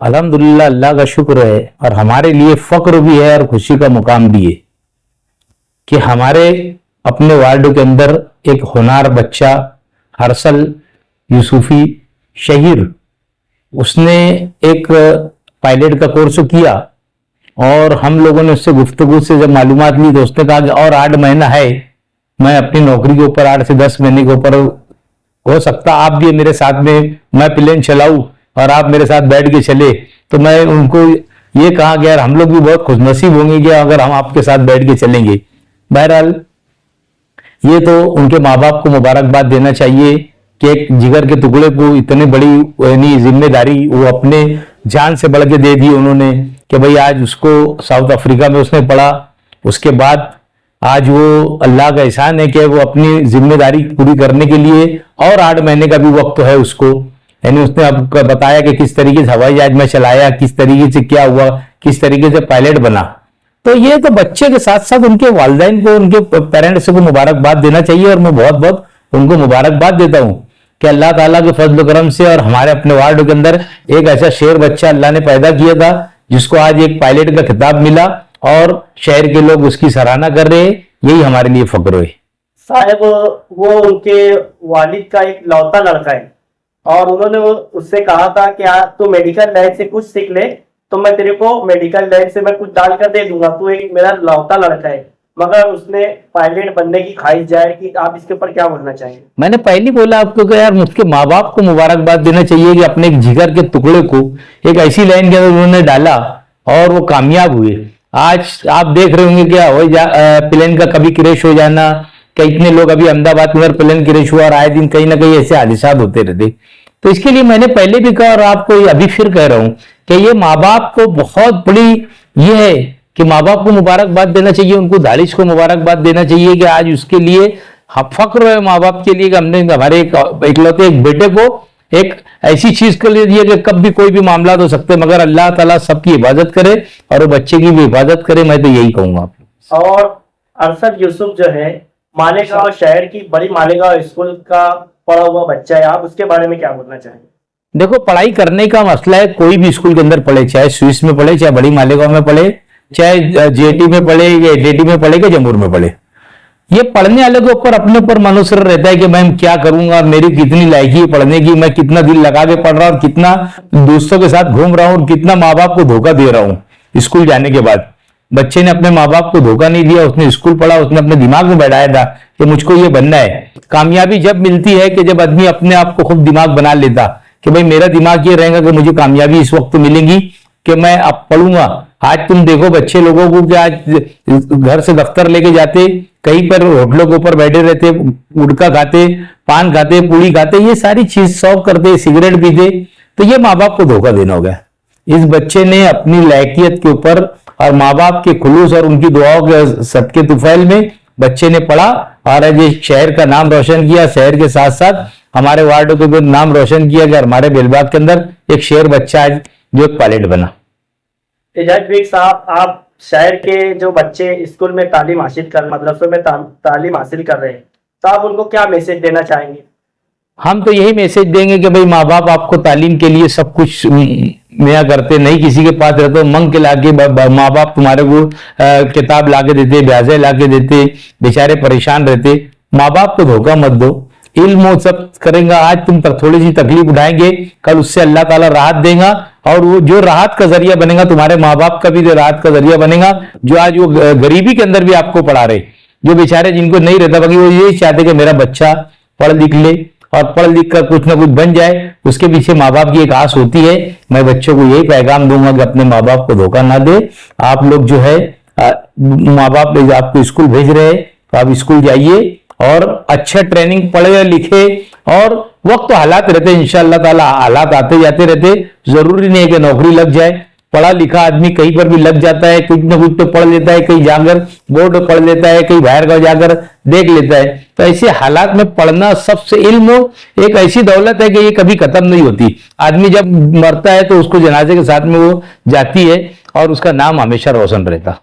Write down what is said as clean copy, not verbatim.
अल्हम्दुलिल्लाह, अल्लाह का शुक्र है और हमारे लिए फक्र भी है और खुशी का मुकाम भी है कि हमारे अपने वार्ड के अंदर एक होनहार बच्चा हर्षल यूसुफी शहीर, उसने एक पायलट का कोर्स किया और हम लोगों ने उससे गुफ्तगू से जब मालूमात ली तो उसने कहा कि और 8 महीना है, मैं अपनी नौकरी के ऊपर 8 से 10 महीने के ऊपर हो सकता आप भी मेरे साथ में, मैं प्लेन चलाऊं और आप मेरे साथ बैठ के चले। तो मैं उनको ये कहा कि यार हम लोग भी बहुत खुशनसीब होंगे कि अगर हम आपके साथ बैठ के चलेंगे। बहरहाल ये तो उनके माँ बाप को मुबारकबाद देना चाहिए कि एक जिगर के टुकड़े को इतनी बड़ी जिम्मेदारी वो अपने जान से बढ़ के दे दी उन्होंने कि भाई आज उसको साउथ अफ्रीका में उसने पढ़ा, उसके बाद आज वो अल्लाह का एहसान है कि वो अपनी जिम्मेदारी पूरी करने के लिए और 8 महीने का भी वक्त है उसको, यानी उसने आपको बताया कि किस तरीके से हवाई जहाज में चलाया, किस तरीके से क्या हुआ, किस तरीके से पायलट बना। तो ये तो बच्चे के साथ साथ उनके वालिदैन को, उनके पेरेंट्स को मुबारकबाद देना चाहिए और मैं बहुत बहुत उनको मुबारकबाद देता हूं कि अल्लाह ताला के फजल करम से और हमारे अपने वार्ड के अंदर एक ऐसा शेर बच्चा अल्लाह ने पैदा किया था जिसको आज एक पायलट का खिताब मिला और शहर के लोग उसकी सराहना कर रहे हैं। यही हमारे लिए फक्र है। साहब, वो उनके वालिद का एक लौता लड़का है और उन्होंने उससे कहा था कि तू मेडिकल लाइन से कुछ सीख ले तो मैं तेरे को मेडिकल लाइन से मैं कुछ डाल कर दे दूंगा, तू एक मेरा लौता लड़का है, मगर उसने पायलट बनने की ख्वाहिश जाहिर की। आप इसके ऊपर क्या बोलना चाहेंगे? मैंने पहले बोला आपको कि यार उसके माँ बाप को मुबारकबाद देना चाहिए कि अपने एक जिगर के टुकड़े को एक ऐसी लाइन के अंदर उन्होंने डाला और वो कामयाब हुए। आज आप देख रहे होंगे क्या प्लेन का कभी क्रैश हो जाना, कितने लोग अभी अहमदाबाद में प्लेन क्रैश हुआ और आए दिन कहीं ना कहीं ऐसे हादसा होते रहते। तो इसके लिए मैंने पहले भी कहा और आपको अभी फिर कह रहा हूं कि ये माँ बाप को बहुत बड़ी ये है कि माँ बाप को मुबारकबाद देना चाहिए, उनको दालिश को मुबारकबाद देना चाहिए कि आज उसके लिए फक्र है माँ बाप के लिए कि हमने हमारे इकलौते एक बेटे को एक ऐसी चीज के लिए दिया कि कब भी कोई भी मामला हो सकते, मगर अल्लाह ताला सबकी हिफाजत करे और वो बच्चे की भी हिफाजत करे। मैं तो यही कहूंगा। और अरशद यूसुफ जो है मालेगांव शहर की बड़ी मालेगांव स्कूल का पढ़ा हुआ बच्चा है, आप उसके बारे में क्या बोलना चाहेंगे? देखो, पढ़ाई करने का मसला है, कोई भी स्कूल के अंदर पढ़े, चाहे स्विस में पढ़े, चाहे बड़ी मालेगांव में पढ़े, चाहे जेटी में पढ़े या एडीटी में पढ़े, या जमूर में पढ़े, ये पढ़ने वाले के ऊपर अपने ऊपर मनोसर रहता है कि मैं क्या करूंगा, मेरी कितनी लायकी है पढ़ने की, मैं कितना दिल लगा के पढ़ रहा हूं, कितना दोस्तों के साथ घूम रहा हूं, कितना माँ बाप को धोखा दे रहा हूं। स्कूल जाने के बाद बच्चे ने अपने माँ बाप को धोखा नहीं दिया, उसने स्कूल पढ़ा, उसने अपने दिमाग में बैठाया था कि मुझको ये बनना है। कामयाबी जब मिलती है कि जब आदमी अपने आप को खुद दिमाग बना लेता कि भाई मेरा दिमाग ये रहेगा कि मुझे कामयाबी इस वक्त मिलेगी कि मैं अब पढ़ूंगा। आज तुम देखो बच्चे लोगों को कि आज घर से दफ्तर लेके जाते, कहीं पर होटलों के ऊपर बैठे रहते, गुटखा खाते, पान खाते, पूड़ी खाते, ये सारी चीज शौक करते, सिगरेट पीते। तो ये माँ बाप को धोखा देना हो गया। इस बच्चे ने अपनी लायकियत के ऊपर और माँ बाप के खुलूस और उनकी दुआओं के सदके तुफैल में बच्चे ने पढ़ा और आज शहर का नाम रोशन किया, शहर के साथ साथ हमारे वार्ड के नाम रोशन किया कि हमारे बेलबाग के अंदर एक शेर बच्चा आज जो एक पायलट बना। एजाज बेग साहब, आप शहर के जो बच्चे स्कूल में तालीम हासिल कर, मदरसों में तालीम हासिल कर रहे हैं, तो आप उनको क्या मैसेज देना चाहेंगे? हम तो यही मैसेज देंगे कि भाई माँ बाप आपको तालीम के लिए सब कुछ नया करते, नहीं किसी के पास रहते हो मंग के लाके माँ बाप तुम्हारे को किताब लाके देते, ब्याजे लाके देते, बेचारे परेशान रहते। माँ बाप को धोखा मत दो, इल्म सब करेंगे, आज तुम पर थोड़ी सी तकलीफ उठाएंगे, कल उससे अल्लाह ताला राहत देगा और वो जो राहत का जरिया बनेगा तुम्हारे माँ बाप का भी राहत का जरिया बनेगा। जो आज वो गरीबी के अंदर भी आपको पढ़ा रहे, जो बेचारे जिनको नहीं रहता, बाकी वो यही चाहते कि मेरा बच्चा पढ़ लिख ले और पढ़ लिख कर कुछ ना कुछ बन जाए, उसके पीछे माँ बाप की एक आस होती है। मैं बच्चों को यही पैगाम दूंगा कि अपने माँ बाप को धोखा ना दे। आप लोग जो है माँ बाप आपको स्कूल भेज रहे हैं तो आप स्कूल जाइए और अच्छा ट्रेनिंग पढ़े लिखे, और वक्त तो हालात रहते हैं, इंशाअल्लाह ताला हालात आते जाते रहते, जरूरी नहीं है कि नौकरी लग जाए। पढ़ा लिखा आदमी कहीं पर भी लग जाता है, कुछ ना कुछ तो पढ़ लेता है, कहीं जाकर बोर्ड पढ़ लेता है, कहीं बाहर गाँव जाकर देख लेता है। तो ऐसे हालात में पढ़ना सबसे, इल्म एक ऐसी दौलत है कि ये कभी खत्म नहीं होती। आदमी जब मरता है तो उसको जनाजे के साथ में वो जाती है और उसका नाम हमेशा रोशन रहता।